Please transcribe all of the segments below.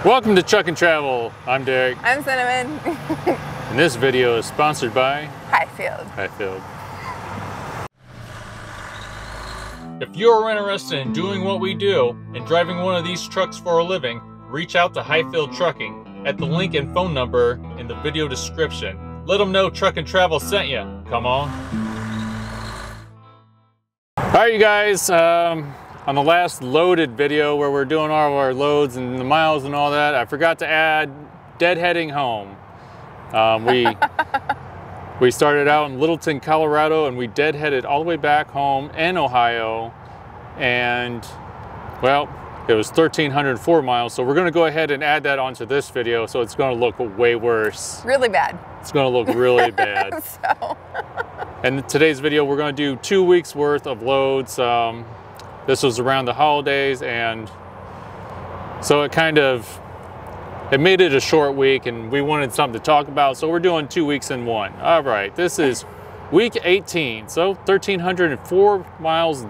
Welcome to Truck and Travel. I'm Derek. I'm Cinnamon. And this video is sponsored by Hyfield. If you're interested in doing what we do and driving one of these trucks for a living, reach out to Hyfield Trucking at the link and phone number in the video description. Let them know Truck and Travel sent you. Come on. All right, you guys. On the last loaded video where we're doing all of our loads and the miles and all that, I forgot to add deadheading home. We started out in Littleton, Colorado, and we deadheaded all the way back home in Ohio, and well, it was 1,304 miles. So we're going to go ahead and add that onto this video. So it's going to look way worse. Really bad. It's going to look really bad. And in today's video, we're going to do 2 weeks worth of loads. This was around the holidays, and so it made it a short week, and we wanted something to talk about, so we're doing 2 weeks in one. All right, this is week 18, so 1,304 miles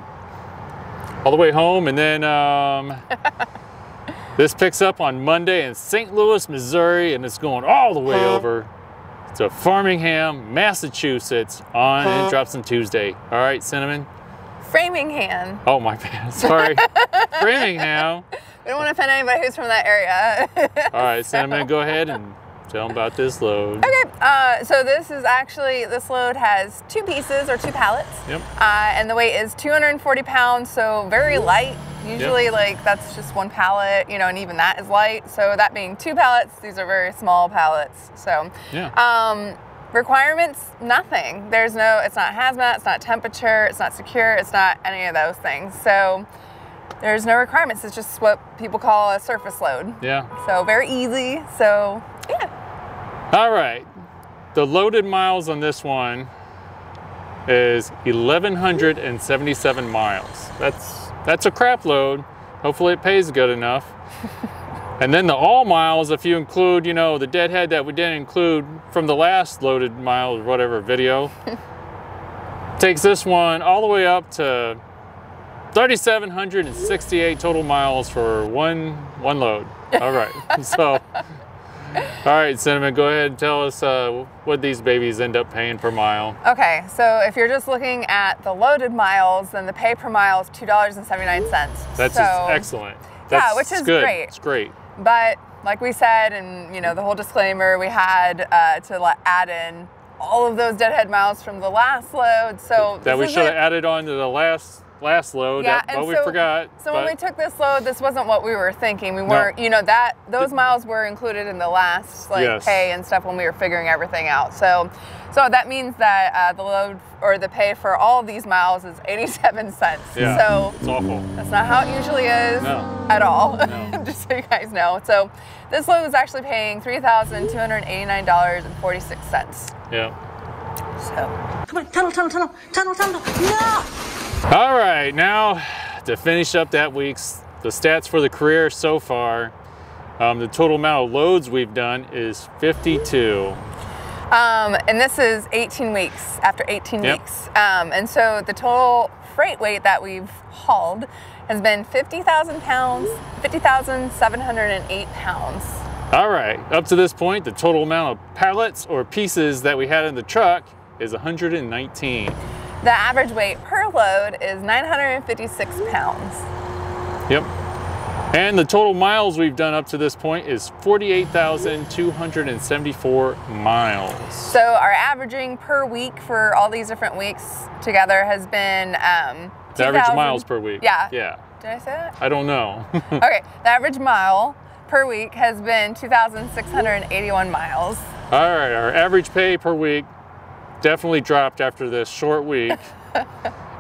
all the way home, and then this picks up on Monday in St. Louis, Missouri, and it's going all the way over to Framingham, Massachusetts, and drops on Tuesday. All right, Cinnamon? Framingham. Oh, my bad. Sorry. Framingham. We don't want to offend anybody who's from that area. All right, Cinnamon, go ahead and tell them about this load. Okay, so this load has 2 pieces or 2 pallets. Yep. And the weight is 240 pounds, so very light. Usually, like, that's just 1 pallet, you know, and even that is light. So that being 2 pallets, these are very small pallets. So, yeah. Requirements, nothing. It's not hazmat, it's not temperature, it's not secure, it's not any of those things. So there's no requirements. It's just what people call a surface load. Yeah. So very easy. So yeah. All right. The loaded miles on this one is 1,177 miles. That's a crap load. Hopefully it pays good enough. And then the all miles, if you include, you know, the deadhead that we didn't include from the last loaded mile or whatever video, takes this one all the way up to 3,768 total miles for one load. All right. So, all right, Cinnamon, go ahead and tell us what these babies end up paying per mile. Okay, so if you're just looking at the loaded miles, then the pay per mile is $2.79. That's excellent. Yeah, which is good. Great. It's great. But like we said, and you know, the whole disclaimer, we had to add in all of those deadhead miles from the last load. So that we should have added on to the last load. Yeah, but we forgot. So when we took this load, this wasn't what we were thinking. We weren't, you know, those miles were included in the last pay and stuff when we were figuring everything out. So that means that the load or the pay for all of these miles is 87 cents. Yeah, so it's awful. That's not how it usually is at all. No. Just so you guys know. So this load was actually paying $3,289.46. Yeah. So. Come on, tunnel. No! All right, now to finish up the stats for the career so far, the total amount of loads we've done is 52. And this is 18 weeks, after 18 weeks. And so the total freight weight that we've hauled has been 50,000 pounds, 50,708 pounds. All right, up to this point, the total amount of pallets or pieces that we had in the truck is 119. The average weight per load is 956 pounds. Yep. And the total miles we've done up to this point is 48,274 miles. So our averaging per week for all these different weeks together has been the average miles per week. Yeah. Yeah. Did I say that? I don't know. Okay, the average mile per week has been 2,681 miles. All right, our average pay per week definitely dropped after this short week.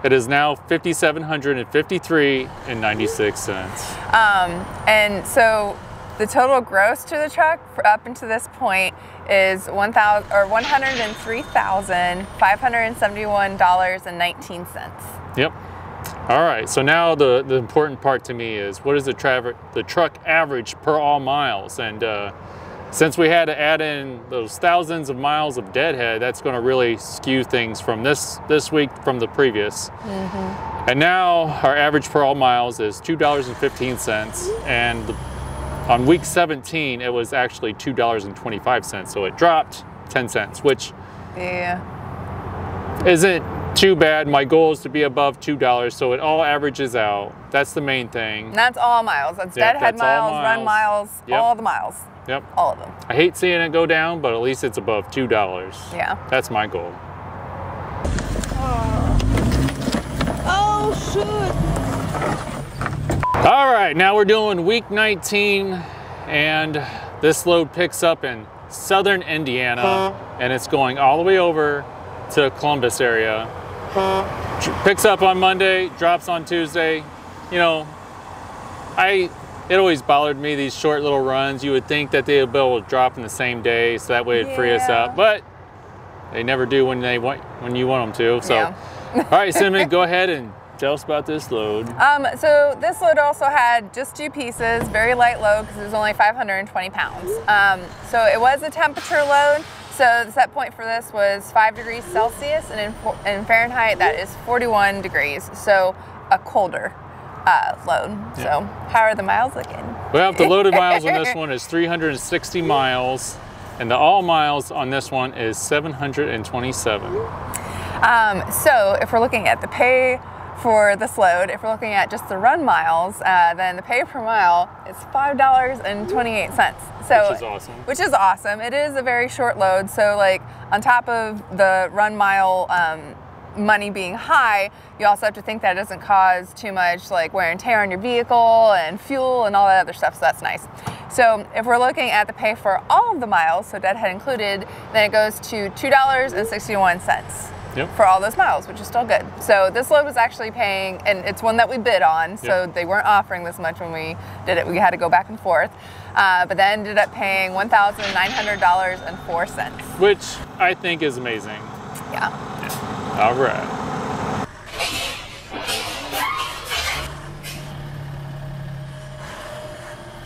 It is now $5,753.96. And so the total gross to the truck up until this point is $103,571.19. Yep. All right. So now the important part to me is, what is the truck average per all miles? And since we had to add in those thousands of miles of deadhead, that's going to really skew things from this week from the previous. And now our average per all miles is $2.15, and On week 17, it was actually $2.25, so it dropped 10 cents, which isn't too bad. My goal is to be above $2, so it all averages out. That's the main thing. And that's all miles. That's deadhead miles, run miles, all the miles. Yep. All of them. I hate seeing it go down, but at least it's above $2. Yeah. That's my goal. Oh, shoot. All right, now we're doing week 19, and this load picks up in southern Indiana, and it's going all the way over to Columbus area. Picks up on Monday, drops on Tuesday. You know, it always bothered me, these short little runs. You would think that they would be able to drop in the same day, so that way it'd free us up, but they never do when you want them to. So, all right, Cinnamon, go ahead and tell us about this load. So this load also had just 2 pieces, very light load because it was only 520 pounds. So it was a temperature load. So the set point for this was 5 degrees Celsius, and in Fahrenheit that is 41 degrees. So a colder load. Yeah. So how are the miles looking? Well, the loaded miles on this one is 360 miles, and the all miles on this one is 727. So if we're looking at the pay for this load, if we're looking at just the run miles, then the pay per mile is $5.28. So, which is awesome. Which is awesome. It is a very short load. So like on top of the run mile money being high, you also have to think that it doesn't cause too much like wear and tear on your vehicle and fuel and all that other stuff. So that's nice. So if we're looking at the pay for all of the miles, so deadhead included, then it goes to $2.61. For all those miles, which is still good. So this load was actually paying, and it's one that we bid on, so they weren't offering this much when we did it. We had to go back and forth, but then ended up paying $1,900.04. Which I think is amazing. Yeah. All right.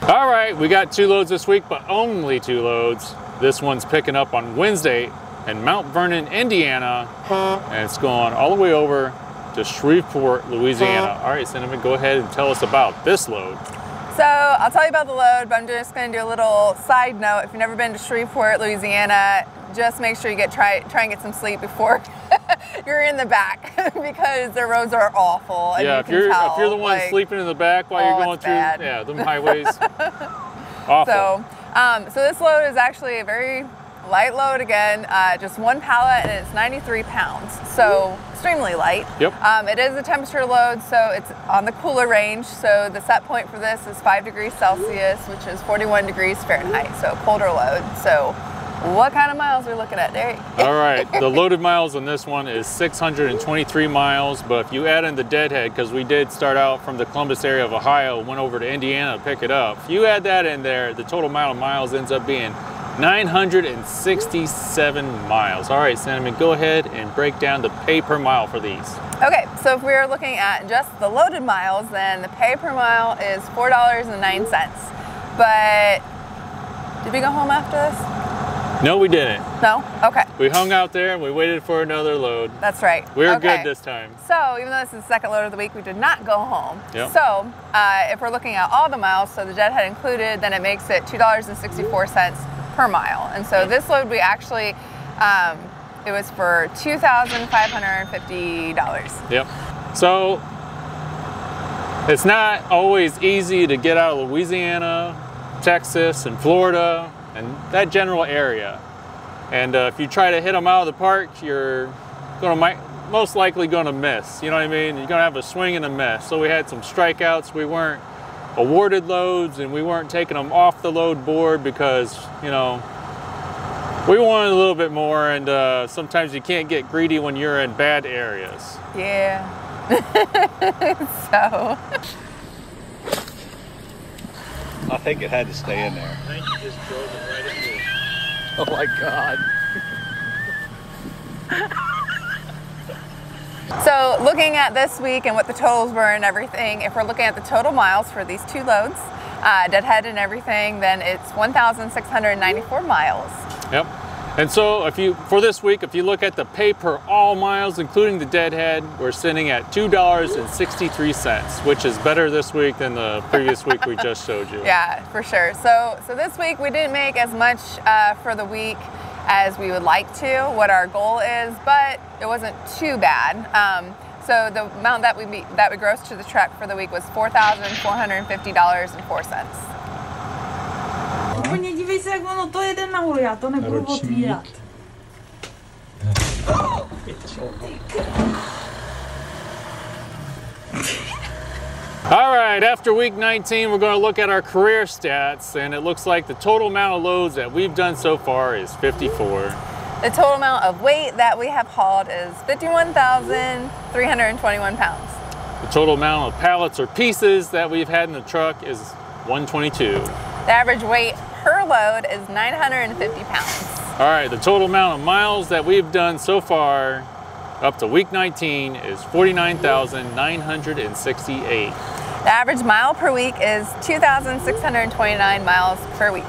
All right, we got 2 loads this week, but only 2 loads. This one's picking up on Wednesday in Mount Vernon, Indiana, and it's going all the way over to Shreveport, Louisiana. All right, Cinnamon, go ahead and tell us about this load. So I'll tell you about the load, but I'm just going to do a little side note. If you've never been to Shreveport, Louisiana, just make sure you try and get some sleep before you're in the back because the roads are awful. Yeah, if you're the one sleeping in the back while you're going through them highways, awful. So this load is actually a very light load again, just 1 pallet, and it's 93 pounds, so extremely light. Yep. It is a temperature load, so it's on the cooler range, so the set point for this is 5 degrees Celsius, which is 41 degrees Fahrenheit, so a colder load. So what kind of miles are we looking at, Derek? All right, the loaded miles on this one is 623 miles, but if you add in the deadhead, because we did start out from the Columbus area of Ohio, went over to Indiana to pick it up, if you add that in there, the total amount of miles ends up being 967 miles. All right, Cinnamon, go ahead and break down the pay per mile for these. Okay, so if we're looking at just the loaded miles, then the pay per mile is $4.09. But did we go home after this? No, we didn't. No? Okay. We hung out there and we waited for another load. That's right. We were good this time. So even though this is the second load of the week, we did not go home. Yep. So if we're looking at all the miles, so the deadhead included, then it makes it $2.64 per mile. And so this load we actually, it was for $2,550. Yep. So it's not always easy to get out of Louisiana, Texas, and Florida, and that general area. And if you try to hit them out of the park, you're most likely going to miss. You know what I mean? You're going to have a swing and a miss. So we had some strikeouts. We weren't awarded loads, and we weren't taking them off the load board because, you know, we wanted a little bit more, and sometimes you can't get greedy when you're in bad areas. Yeah. So. I think it had to stay in there. I think you just drove it right into it. Oh my God. So looking at this week and what the totals were and everything, if we're looking at the total miles for these 2 loads, deadhead and everything, then it's 1,694 miles. Yep. And so for this week, if you look at the pay per all miles, including the deadhead, we're sitting at $2.63, which is better this week than the previous week we just showed you. Yeah, for sure. So this week we didn't make as much for the week as we would like to, what our goal is, but it wasn't too bad. So the amount that we grossed to the truck for the week was $4,450.04. Nie dziwię się, jak ono to jeden na górę, ja to nie próbował otwierać. All right, after week 19, we're going to look at our career stats, and it looks like the total amount of loads that we've done so far is 54. The total amount of weight that we have hauled is 51,321 pounds. The total amount of pallets or pieces that we've had in the truck is 122. The average weight per load is 950 pounds. All right, the total amount of miles that we've done so far up to week 19 is 49,968. The average mile per week is 2,629 miles per week.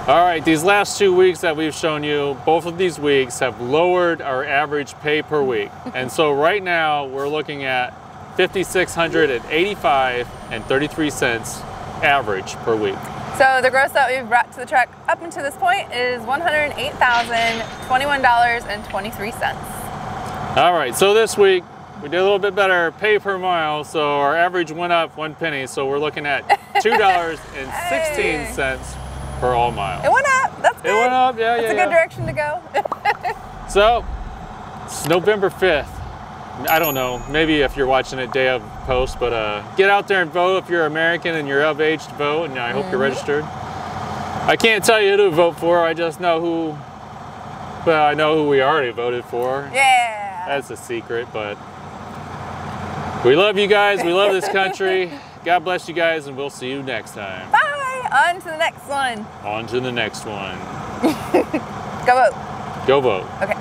All right, these last 2 weeks that we've shown you, both of these weeks have lowered our average pay per week. And so right now we're looking at $5,685.33 average per week. So the gross that we've brought to the truck up until this point is $108,021.23. All right, so this week we did a little bit better pay per mile, so our average went up 1 penny, so we're looking at $2.16 per all mile. It went up, that's good. It went up, yeah, That's a good direction to go. So, it's November 5th. I don't know, maybe if you're watching it day of post, but get out there and vote if you're American and you're of age to vote, and I hope you're registered. I can't tell you who to vote for, I just know who, well, I know who we already voted for. Yeah. That's a secret, but we love you guys, we love this country. God bless you guys, and we'll see you next time. Bye, on to the next one. On to the next one. Go vote. Go vote. Okay.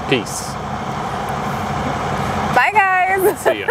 Peace. Bye, guys. See ya.